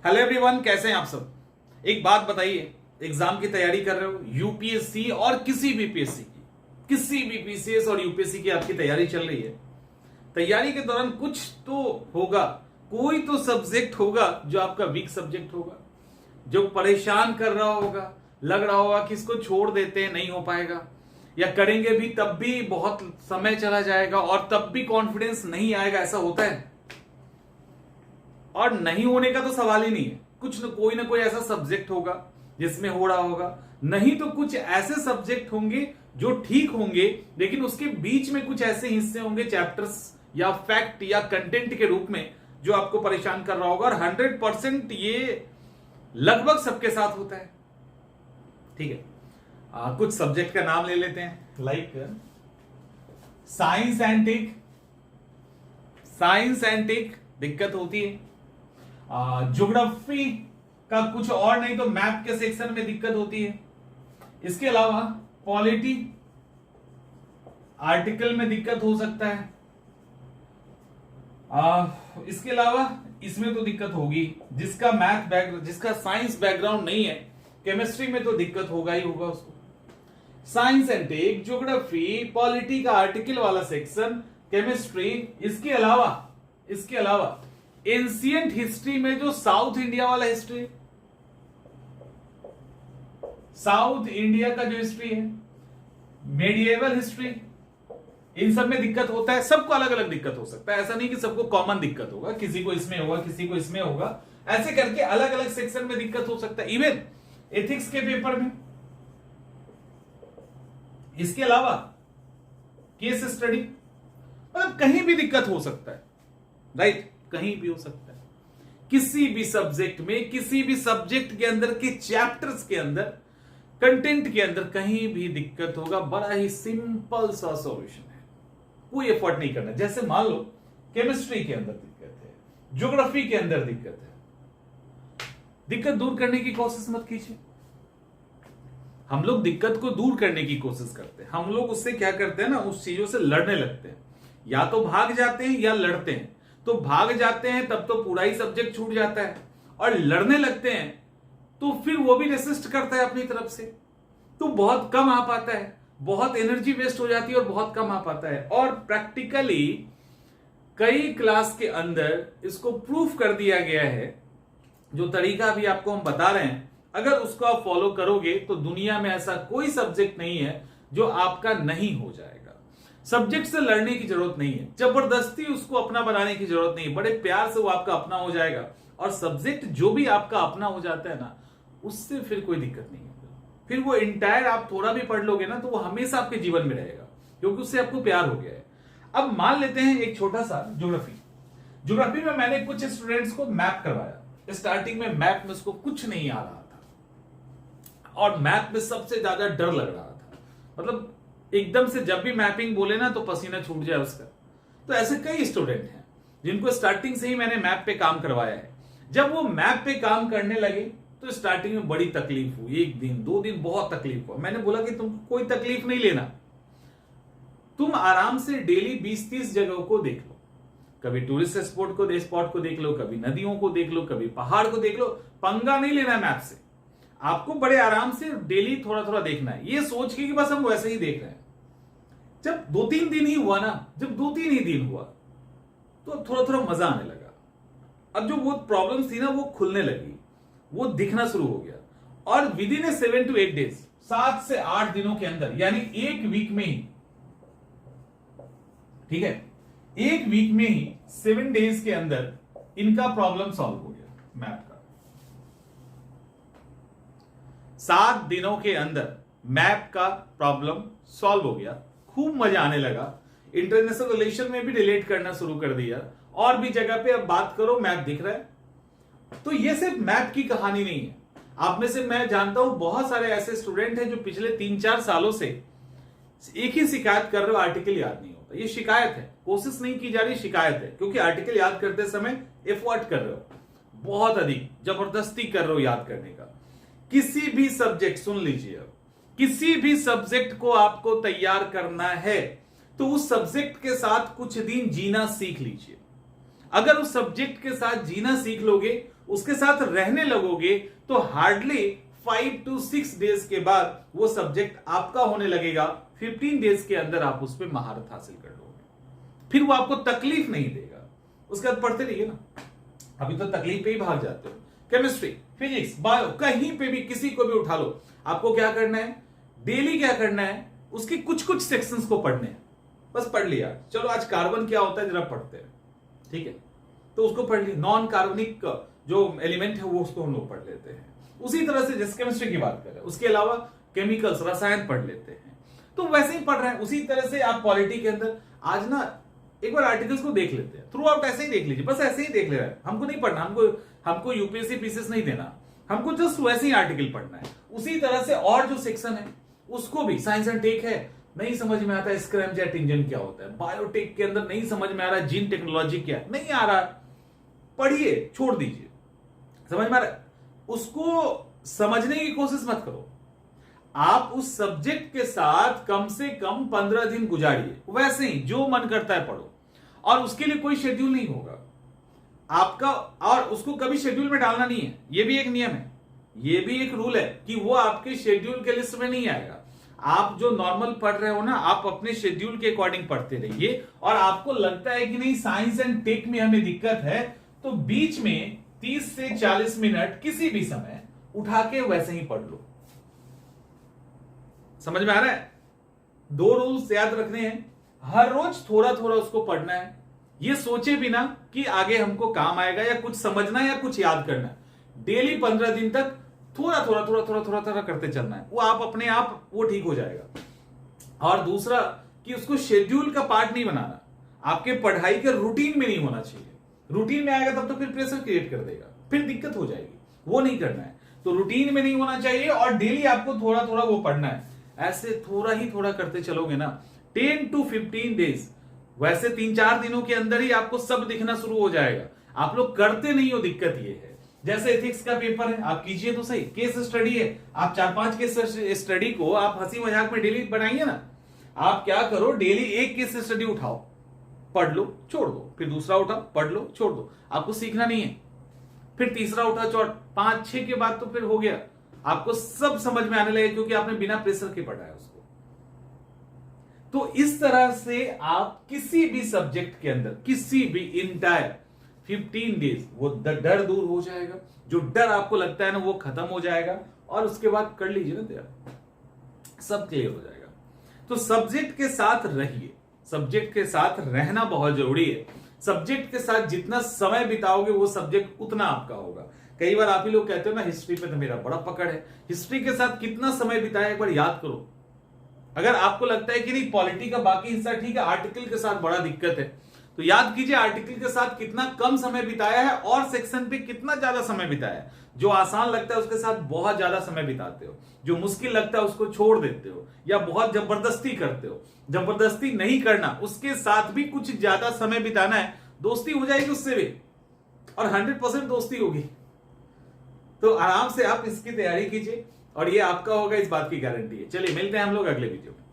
Hello everyone, कैसे हैं आप सब। एक बात बताइए, एग्जाम की तैयारी कर रहे हो, यूपीएससी और किसी भी पीएससी की, किसी भी पीसीएस और यूपीएससी की आपकी तैयारी चल रही है। तैयारी के दौरान कुछ तो होगा, कोई तो सब्जेक्ट होगा जो आपका वीक सब्जेक्ट होगा, जो परेशान कर रहा होगा, लग रहा होगा कि इसको छोड़ देते हैं, नहीं हो पाएगा, या करेंगे भी तब भी बहुत समय चला जाएगा और तब भी कॉन्फिडेंस नहीं आएगा। ऐसा होता है और नहीं होने का तो सवाल ही नहीं है। कुछ न कोई ऐसा सब्जेक्ट होगा जिसमें हो रहा होगा, नहीं तो कुछ ऐसे सब्जेक्ट होंगे जो ठीक होंगे, लेकिन उसके बीच में कुछ ऐसे हिस्से होंगे, चैप्टर्स या फैक्ट या कंटेंट के रूप में, जो आपको परेशान कर रहा होगा। और 100% ये लगभग सबके साथ होता है। ठीक है, कुछ सब्जेक्ट का नाम ले लेते हैं, लाइक साइंस एंड टेक दिक्कत होती है। ज्योग्राफी का कुछ और नहीं तो मैप के सेक्शन में दिक्कत होती है। इसके अलावा पॉलिटी आर्टिकल में दिक्कत हो सकता है। इसके अलावा इसमें तो दिक्कत होगी, जिसका मैथ बैकग्राउंड, जिसका साइंस बैकग्राउंड नहीं है, केमिस्ट्री में तो दिक्कत होगा ही होगा उसको। Science and tech, geography, polity का आर्टिकल वाला सेक्शन, केमिस्ट्री। इसके अलावा एंशिएंट हिस्ट्री में जो साउथ इंडिया वाला हिस्ट्री, साउथ इंडिया का जो हिस्ट्री है, मेडिएवल हिस्ट्री, इन सब में दिक्कत होता है। सबको अलग अलग दिक्कत हो सकता है, ऐसा नहीं कि सबको कॉमन दिक्कत होगा, किसी को इसमें होगा, किसी को इसमें होगा, ऐसे करके अलग अलग सेक्शन में दिक्कत हो सकता है। इवन एथिक्स के पेपर में। इसके अलावा केस स्टडी, मतलब कहीं भी दिक्कत हो सकता है, राइट, कहीं भी हो सकता है। किसी भी सब्जेक्ट में, किसी भी सब्जेक्ट के अंदर के चैप्टर्स के अंदर, कंटेंट के अंदर कहीं भी दिक्कत होगा। बड़ा ही सिंपल सा सॉल्यूशन है, कोई एफर्ट नहीं करना। जैसे मान लो केमिस्ट्री के अंदर दिक्कत है, ज्योग्राफी के अंदर दिक्कत है, दिक्कत दूर करने की कोशिश मत कीजिए। हम लोग दिक्कत को दूर करने की कोशिश करते हैं, हम लोग उससे क्या करते हैं ना, उस चीजों से लड़ने लगते हैं। या तो भाग जाते हैं या लड़ते हैं। तो भाग जाते हैं तब तो पूरा ही सब्जेक्ट छूट जाता है, और लड़ने लगते हैं तो फिर वो भी रेसिस्ट करता है अपनी तरफ से, तो बहुत कम आ पाता है, बहुत एनर्जी वेस्ट हो जाती है और बहुत कम आ पाता है। और प्रैक्टिकली कई क्लास के अंदर इसको प्रूफ कर दिया गया है। जो तरीका अभी आपको हम बता रहे हैं, अगर उसको आप फॉलो करोगे तो दुनिया में ऐसा कोई सब्जेक्ट नहीं है जो आपका नहीं हो जाएगा। सब्जेक्ट से लड़ने की जरूरत नहीं है, जबरदस्ती उसको अपना बनाने की जरूरत नहीं है, बड़े प्यार से वो आपका अपना हो जाएगा। और सब्जेक्ट जो भी आपका अपना हो जाता है ना, उससे फिर कोई दिक्कत नहीं है। फिर वो इंटायर आप थोड़ा भी पढ़ लोगे ना, तो वो हमेशा आपके जीवन में रहेगा, क्योंकि उससे आपको प्यार हो गया है। अब मान लेते हैं एक छोटा सा ज्योग्राफी में मैंने कुछ स्टूडेंट्स को मैप करवाया। स्टार्टिंग में मैप में उसको कुछ नहीं आ रहा था, और मैप में सबसे ज्यादा डर लग रहा था। मतलब एकदम से जब भी मैपिंग बोले ना तो पसीना छूट जाए उसका। तो ऐसे कई स्टूडेंट हैं जिनको स्टार्टिंग से ही मैंने मैप पे काम करवाया है। जब वो मैप पे काम करने लगे तो स्टार्टिंग में बड़ी तकलीफ हुई, 1 दिन 2 दिन बहुत तकलीफ हुआ। मैंने बोला कि तुम कोई तकलीफ नहीं लेना, तुम आराम से डेली 20-30 जगहों को देख लो। कभी टूरिस्ट स्पॉट को देख लो, कभी नदियों को देख लो, कभी पहाड़ को देख लो। पंगा नहीं लेना मैप से, आपको बड़े आराम से डेली थोड़ा थोड़ा देखना है, ये सोच के कि बस हम वैसे ही देख रहे हैं। जब 2-3 दिन ही हुआ ना, जब 2-3 ही दिन हुआ तो थोड़ा थोड़ा मजा आने लगा। अब जो वो प्रॉब्लम्स थी ना, वो खुलने लगी, वो दिखना शुरू हो गया। और विद इन 7 to 8 डेज, 7 से 8 दिनों के अंदर, यानी 1 वीक में ही, ठीक है, 1 वीक में ही 7 डेज के अंदर इनका प्रॉब्लम सॉल्व हो गया मैप का। 7 दिनों के अंदर मैप का प्रॉब्लम सॉल्व हो गया। खूब मजा आने लगा। इंटरनेशनल रिलेशन में भी रिलेट करना शुरू कर दिया, और भी जगह पे अब बात करो मैप दिख रहा है। तो ये सिर्फ मैप की कहानी नहीं है। आप में से मैं जानता हूं बहुत सारे ऐसे स्टूडेंट हैं जो पिछले 3-4 सालों से एक ही शिकायत कर रहे हो, आर्टिकल याद नहीं होता। ये शिकायत है, कोशिश नहीं की जा रही, शिकायत है। क्योंकि आर्टिकल याद करते समय एफर्ट कर रहे हो, बहुत अधिक जबरदस्ती कर रहे हो याद करने का। किसी भी सब्जेक्ट, सुन लीजिए, अब किसी भी सब्जेक्ट को आपको तैयार करना है तो उस सब्जेक्ट के साथ कुछ दिन जीना सीख लीजिए। अगर उस सब्जेक्ट के साथ जीना सीख लोगे, उसके साथ रहने लगोगे तो हार्डली 5 to 6 डेज के बाद वो सब्जेक्ट आपका होने लगेगा। 15 डेज के अंदर आप उस पर महारत हासिल कर लोगे, फिर वो आपको तकलीफ नहीं देगा। उसके बाद पढ़ते रहिए ना, अभी तो तकलीफ पे ही भाग जाते हो। केमिस्ट्री, फिजिक्स, बायो, कहीं पे भी किसी को भी उठा लो, आपको क्या करना है, डेली क्या करना है, उसके कुछ कुछ सेक्शंस को पढ़ने हैं। बस पढ़ लिया, चलो आज कार्बन क्या होता है जरा पढ़ते हैं, ठीक है, तो उसको पढ़ लिया। नॉन कार्बनिक जो एलिमेंट है वो उसको हम लोग पढ़ लेते हैं। उसी तरह से जिस केमिस्ट्री की बात कर रहे हैं, उसके अलावा केमिकल्स, रसायन पढ़ लेते हैं। तो वैसे ही पढ़ रहे हैं। उसी तरह से आप पॉलिटी के अंदर आज ना एक बार आर्टिकल्स को देख लेते हैं, थ्रू आउट ऐसे ही देख लीजिए, बस ऐसे ही देख ले रहे हैं। हमको नहीं पढ़ना, हमको यूपीएससी पीसीएस नहीं देना, हमको जस्ट वैसे ही आर्टिकल पढ़ना है। उसी तरह से और जो सेक्शन है उसको भी, साइंस एंड टेक है, नहीं समझ में आता स्क्रैमजेट इंजन क्या होता है, बायोटेक के अंदर नहीं समझ में आ रहा जीन टेक्नोलॉजी क्या है, नहीं आ रहा, पढ़िए, छोड़ दीजिए। समझ में आ रहा है, उसको समझने की कोशिश मत करो। आप उस सब्जेक्ट के साथ कम से कम 15 दिन गुजारिए, वैसे ही जो मन करता है पढ़ो, और उसके लिए कोई शेड्यूल नहीं होगा आपका, और उसको कभी शेड्यूल में डालना नहीं है। ये भी एक नियम है, ये भी एक रूल है कि वो आपके शेड्यूल के लिस्ट में नहीं आएगा। आप जो नॉर्मल पढ़ रहे हो ना, आप अपने शेड्यूल के अकॉर्डिंग पढ़ते रहिए। और आपको लगता है कि नहीं साइंस एंड टेक में हमें दिक्कत है, तो बीच में 30 से 40 मिनट किसी भी समय उठा के वैसे ही पढ़ लो। समझ में आ रहा है? 2 रूल्स याद रखने हैं, हर रोज थोड़ा थोड़ा उसको पढ़ना है, ये सोचे बिना कि आगे हमको काम आएगा या कुछ समझना है या कुछ याद करना है। डेली 15 दिन तक थोड़ा थोड़ा थोड़ा थोड़ा थोड़ा थोड़ा करते चलना है, वो आप अपने आप वो ठीक हो जाएगा। और दूसरा कि उसको शेड्यूल का पार्ट नहीं बनाना, आपके पढ़ाई के रूटीन में नहीं होना चाहिए। रूटीन में आएगा तब तो फिर प्रेशर क्रिएट कर देगा, फिर दिक्कत हो जाएगी, वो नहीं करना है। तो रूटीन में नहीं होना चाहिए और डेली आपको थोड़ा थोड़ा वो पढ़ना है। ऐसे थोड़ा ही थोड़ा करते चलोगे ना, 10 to 15 डेज, वैसे 3-4 दिनों के अंदर ही आपको सब दिखना शुरू हो जाएगा। आप लोग करते नहीं हो, दिक्कत ये है। जैसे एथिक्स का पेपर है, आप कीजिए तो सही, केस स्टडी है, आप 4-5 केस स्टडी को आप हंसी मजाक में डेली बनाइए ना। आप क्या करो, डेली एक केस स्टडी उठाओ, पढ़ लो, छोड़ दो, फिर दूसरा उठाओ, पढ़ लो, छोड़ दो। आपको सीखना नहीं है, फिर तीसरा उठा, 5-6 के बाद तो फिर हो गया, आपको सब समझ में आने लगे, क्योंकि आपने बिना प्रेशर के पढ़ा है उसको। तो इस तरह से आप किसी भी सब्जेक्ट के अंदर, किसी भी इंटायर 15 डेज, वो डर दूर हो जाएगा। जो डर आपको लगता है ना, वो खत्म हो जाएगा, और उसके बाद कर लीजिए ना तैयार, सब क्लियर हो जाएगा। तो सब्जेक्ट के साथ रहिए, सब्जेक्ट के साथ रहना बहुत जरूरी है। सब्जेक्ट के साथ जितना समय बिताओगे वो सब्जेक्ट उतना आपका होगा। कई बार आप ही लोग कहते हो ना, हिस्ट्री पे तो मेरा बड़ा पकड़ है। हिस्ट्री के साथ कितना समय बिताया एक बार याद करो। अगर आपको लगता है कि नहीं पॉलिटी का बाकी हिस्सा ठीक है, आर्टिकल के साथ बड़ा दिक्कत है, तो याद कीजिए आर्टिकल के साथ कितना कम समय बिताया है और सेक्शन पे कितना ज्यादा समय बिताया है। जो आसान लगता है उसके साथ बहुत ज्यादा समय बिताते हो, जो मुश्किल लगता है उसको छोड़ देते हो, या बहुत जबरदस्ती करते हो। जबरदस्ती नहीं करना, उसके साथ भी कुछ ज्यादा समय बिताना है, दोस्ती हो जाएगी उससे भी, और 100% दोस्ती होगी। तो आराम से आप इसकी तैयारी कीजिए, और ये आपका होगा, इस बात की गारंटी है। चलिए मिलते हैं हम लोग अगले वीडियो में।